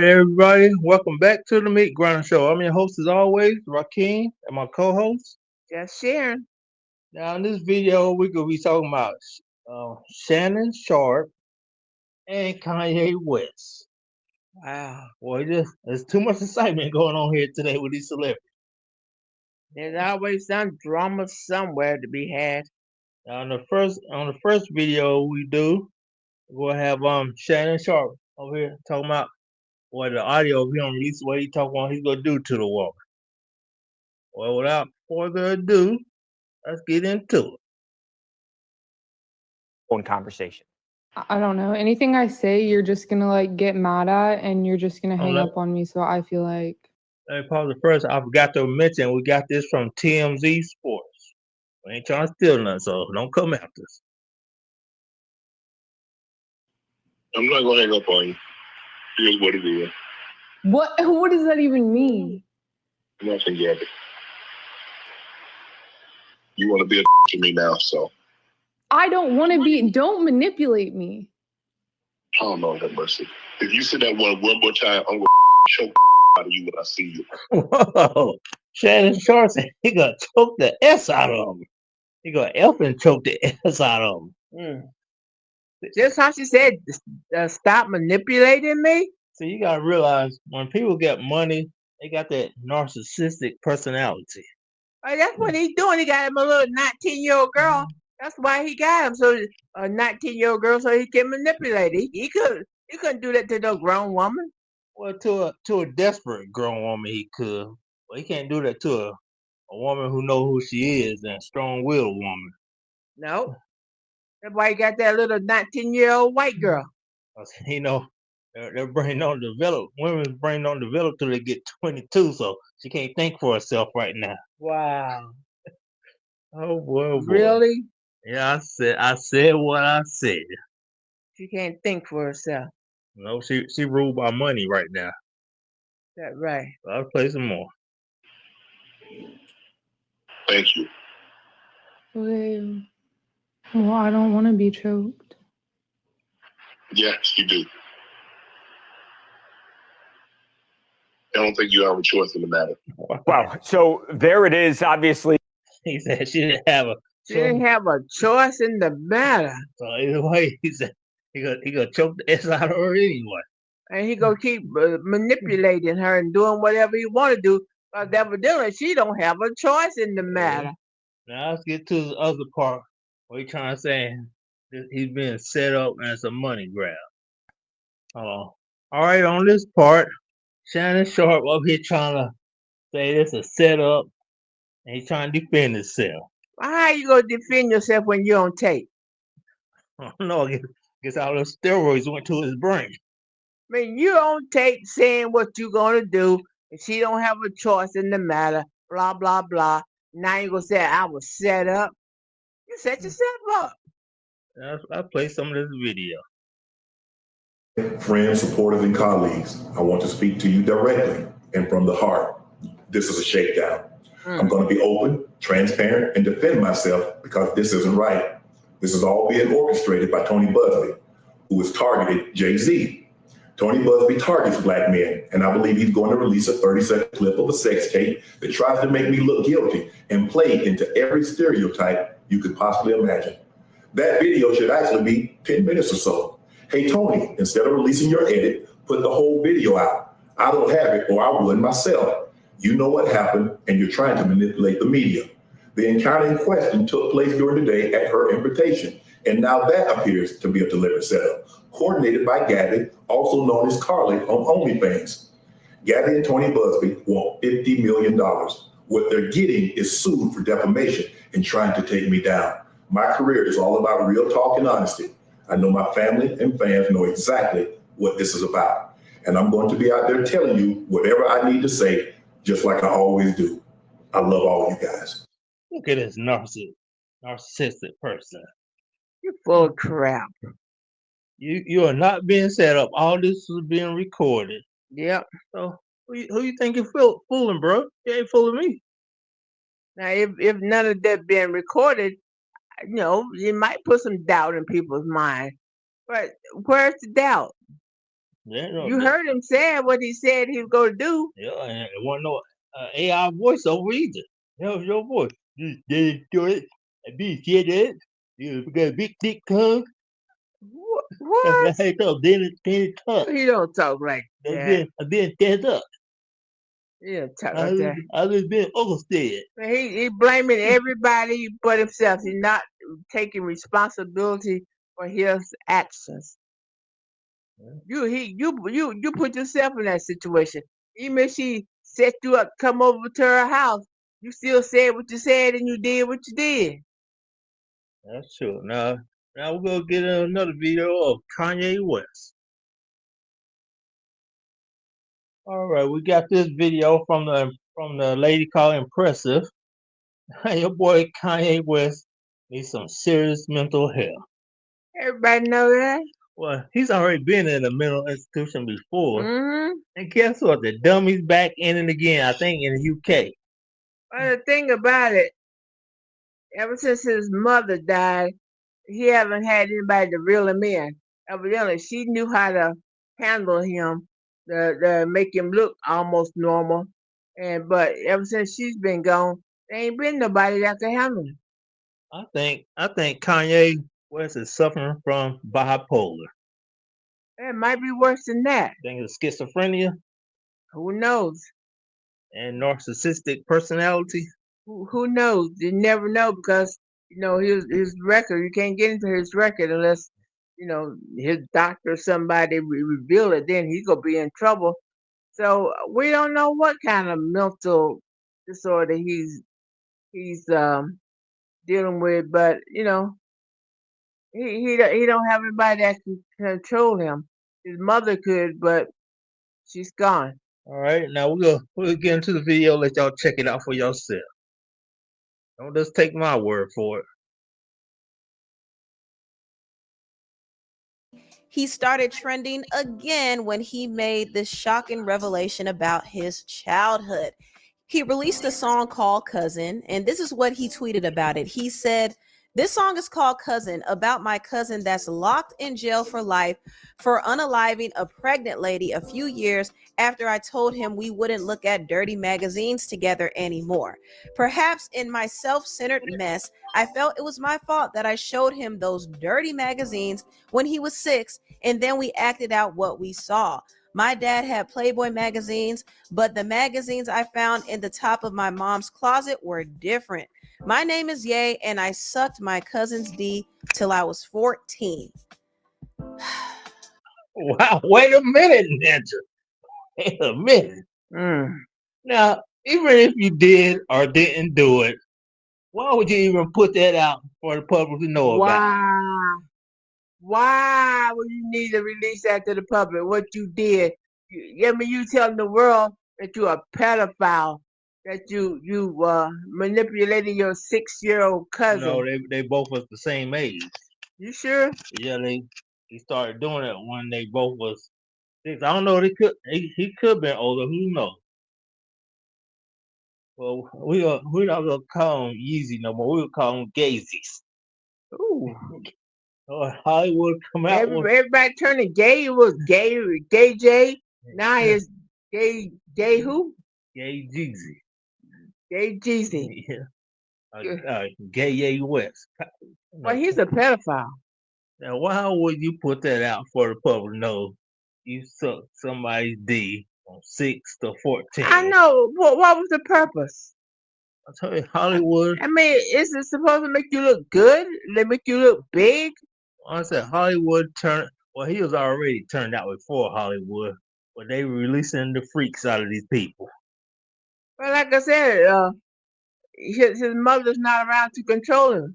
right, everybody. Welcome back to the Meat Grinder Show. I'm your host, as always, Rakeem, and my co-host. Just sharing. Now, in this video, we're going to be talking about Shannon Sharpe and Kanye West. Wow. Boy, there's too much excitement going on here today with these celebrities. There's always some drama somewhere to be had. Now, on the first video we do, we'll have Shannon Sharpe over here talking about what the audio of him release, what he talking about he's gonna do to the woman. Well, without further ado, let's get into it. Phone conversation. I don't know. Anything I say, you're just gonna like get mad at, and you're just gonna hang up on me. So I feel like. Let me pause it first. I forgot to mention we got this from TMZ Sports. We ain't trying to steal nothing, so don't come after us. I'm not gonna hang up on you. Here's what it is. What does that even mean? Nothing, Gabby. You want to be a to me now, so. I don't want to be. Don't manipulate me. Oh, Lord have mercy. If you say that one more time, I'm gonna choke out of you when I see you. Whoa. Shannon Sharpe said he gonna choke the S out of him. He gonna F and choke the S out of him. Just how she said, stop manipulating me. So you gotta realize when people get money, they got that narcissistic personality. That's what he's doing. He got him a little 19-year-old girl. That's why he got him. So a 19-year-old girl, so he can manipulate it. He couldn't do that to no grown woman. Well, to a desperate grown woman, he could. But he can't do that to a woman who knows who she is and a strong-willed woman. No. That's why he got that little 19-year-old white girl. You know, their brain don't develop. Women's brain don't develop till they get 22, so she can't think for herself right now. Wow. Oh boy. Really? Yeah, I said what I said. She can't think for herself. No, she ruled by money right now. That's right. So I'll play some more. Thank you. Okay. Well, I don't want to be choked. Yes, you do. I don't think you have a choice in the matter. Wow. So there it is. Obviously, He said she didn't have a choice in the matter. So either way, he said he gonna choke the S out of her anyway. And he gonna keep manipulating her and doing whatever he want to do. But evidently, she don't have a choice in the matter. Now let's get to the other part where he's trying to say he's being set up as a money grab. All right, on this part, Shannon Sharpe up here trying to say this is a setup, and he's trying to defend himself. How you gonna defend yourself when you're on tape? I don't know. I guess all those steroids went to his brain. I mean, you're on tape saying what you're gonna do, and she don't have a choice in the matter. Blah blah blah. Now you gonna say I was set up? You set yourself up. I'll play some of this video. Friends, supporters, and colleagues, I want to speak to you directly and from the heart. This is a shakedown. I'm going to be open, transparent, and defend myself because this isn't right. This is all being orchestrated by Tony Busby, who has targeted Jay-Z. Tony Busby targets black men, and I believe he's going to release a 30-second clip of a sex tape that tries to make me look guilty and play into every stereotype you could possibly imagine. That video should actually be 10 minutes or so. Hey, Tony, instead of releasing your edit, put the whole video out. I don't have it or I would myself. You know what happened, and you're trying to manipulate the media. The encounter in question took place during the day at her invitation, and now that appears to be a deliberate setup, coordinated by Gabby, also known as Carly on OnlyFans. Gabby and Tony Busby want $50 million. What they're getting is sued for defamation and trying to take me down. My career is all about real talk and honesty. I know my family and fans know exactly what this is about. And I'm going to be out there telling you whatever I need to say, just like I always do. I love all you guys. Look at this narcissistic person. You're full of crap. You are not being set up. All this is being recorded. Yep. So who you think you're fooling, bro? You ain't fooling me. Now, if none of that being recorded, you know, it might put some doubt in people's mind. But where's the doubt? You heard him saying what he said he was going to do. Yeah, and it wasn't no AI voice over either. That was your voice. You didn't do it. And be said it. You got a big dick tongue. What? That's how you talk. Then talk. He don't talk like that. I've been dead up. He don't talk like that. I was being oversteered. He blaming everybody but himself. He's not taking responsibility for his actions. You put yourself in that situation. Even if she set you up, come over to her house, you still said what you said and you did what you did. That's true. Now we're gonna get another video of Kanye West. All right, we got this video from the lady called Impressive. Your boy Kanye West needs some serious mental health. Everybody know that. Well, he's already been in a mental institution before. Mm-hmm. And guess what? The dummy's back in it again, I think, in the UK. Well, the thing about it, ever since his mother died, he haven't had anybody to reel him in. Evidently, she knew how to handle him, to make him look almost normal. But ever since she's been gone, there ain't been nobody that can handle him. I think Kanye West is suffering from bipolar. It might be worse than that. I think it's schizophrenia. Who knows? And narcissistic personality. Who knows? You never know because his record. You can't get into his record unless his doctor or somebody reveal it. Then he's gonna be in trouble. So we don't know what kind of mental disorder he's dealing with, but he don't have anybody that can control him. His mother could, but she's gone. All right, now we'll get into the video. Let y'all check it out for yourself. Don't just take my word for it. He started trending again when he made this shocking revelation about his childhood. He released a song called Cousin, and this is what he tweeted about it. He said, "This song is called Cousin, about my cousin that's locked in jail for life for unaliving a pregnant lady a few years after I told him we wouldn't look at dirty magazines together anymore. Perhaps in my self-centered mess, I felt it was my fault that I showed him those dirty magazines when he was 6, and then we acted out what we saw. My dad had Playboy magazines, but the magazines I found in the top of my mom's closet were different. My name is Ye, and I sucked my cousin's D till I was 14. Wow, wait a minute, Ninja. Wait a minute. Now, even if you did or didn't do it, why would you even put that out for the public to know about? Why would you need to release that to the public? What you did? You telling the world that you're a pedophile, that you manipulating your 6-year-old cousin. No, they both was the same age. You sure? Yeah, he started doing it when they both was 6. I don't know. He could have been older. Who knows? Well, we're not gonna call him Yeezy no more. We'll call him Gazies. Ooh. Hollywood come out. Everybody turning gay. It was gay J. Now it's gay who? Gay Jeezy. Gay Jeezy. Yeah. Gay West. Well, he's a pedophile. Now, why would you put that out for the public to know you suck somebody's D from 6 to 14? I know. What was the purpose? I tell you, Hollywood. I mean, is it supposed to make you look good? They make you look big? I said Hollywood turned. Well, he was already turned out before Hollywood, but they were releasing the freaks out of these people. Well, like I said, his mother's not around to control him.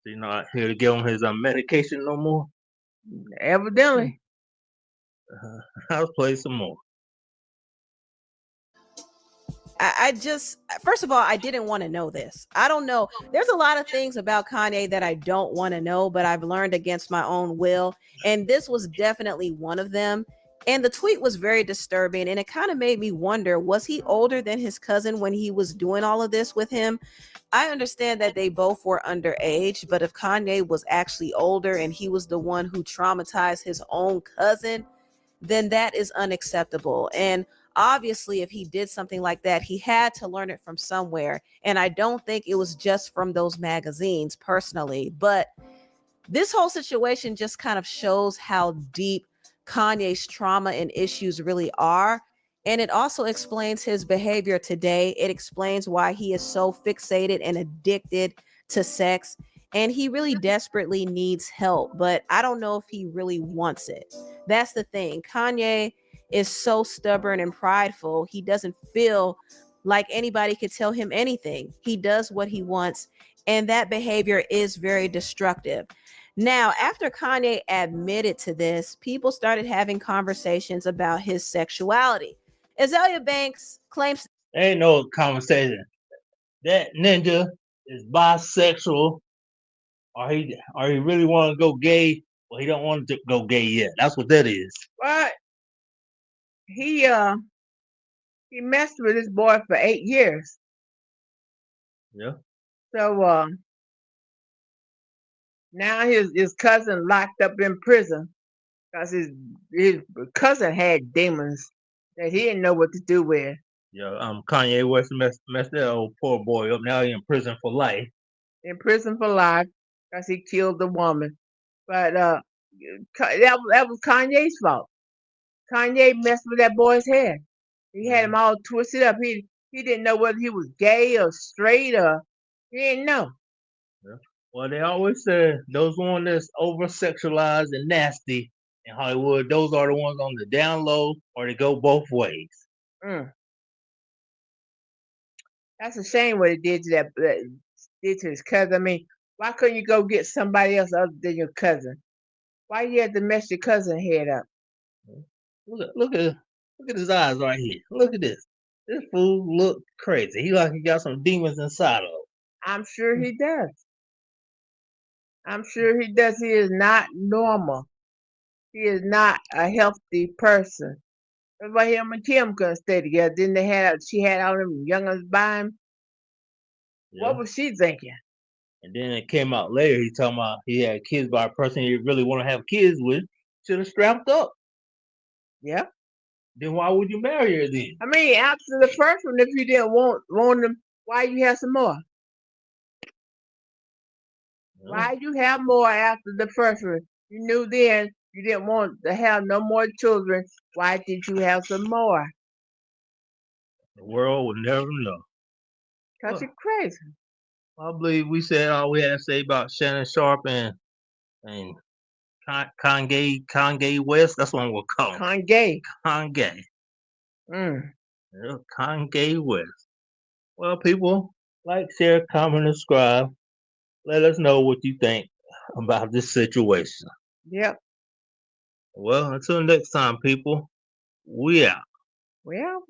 She's not here to give him his medication no more. Evidently. I'll play some more. I just, first of all, I didn't want to know this. I don't know. There's a lot of things about Kanye that I don't want to know, but I've learned against my own will. And this was definitely one of them. And the tweet was very disturbing. And it kind of made me wonder, was he older than his cousin when he was doing all of this with him? I understand that they both were underage, but if Kanye was actually older and he was the one who traumatized his own cousin, then that is unacceptable. And obviously, if he did something like that, he had to learn it from somewhere. And I don't think it was just from those magazines personally, but this whole situation just kind of shows how deep Kanye's trauma and issues really are. And it also explains his behavior today. It explains why he is so fixated and addicted to sex. And he really desperately needs help, but I don't know if he really wants it. That's the thing. Kanye is so stubborn and prideful. He doesn't feel like anybody could tell him anything. He does what he wants, and that behavior is very destructive. Now, after Kanye admitted to this, people started having conversations about his sexuality. Azalea Banks claims Ain't no conversation. That ninja is bisexual, or he really want to go gay, or he don't want to go gay yet. That's what that is. But he messed with this boy for 8 years. Yeah. So now his cousin locked up in prison because his cousin had demons that he didn't know what to do with. Yeah. Kanye West messed that old poor boy up. Now he in prison for life. In prison for life because he killed the woman. But that was Kanye's fault. Kanye messed with that boy's head. He had him all twisted up. He didn't know whether he was gay or straight, or he didn't know. Yeah. Well, they always say those ones that's over sexualized and nasty in Hollywood, those are the ones on the down low, or they go both ways. That's a shame what it did to did to his cousin. I mean, why couldn't you go get somebody else other than your cousin? Why you had to mess your cousin head up? Look at his eyes right here. Look at this. This fool look crazy. He like he got some demons inside of him. I'm sure he does. I'm sure he does. He is not normal. He is not a healthy person. That's why him and Kim couldn't stay together. Then she had all them youngins by him. Yeah. What was she thinking? And then it came out later. He talking about he had kids by a person he really want to have kids with. Should have strapped up. Yeah. Then why would you marry her then? I mean, after the first one, if you didn't want them, why you have some more? Yeah. Why you have more after the first one? You knew then you didn't want to have no more children. Why did you have some more? The world would never know. Because you're crazy. I believe we said all we had to say about Shannon Sharpe and Kanye West. That's what I'm gonna call him. Kanye. Kanye. Mm. Yeah, Kanye West. Well, people, like, share, comment, and subscribe. Let us know what you think about this situation. Yep. Well, until next time, people, we out. Well.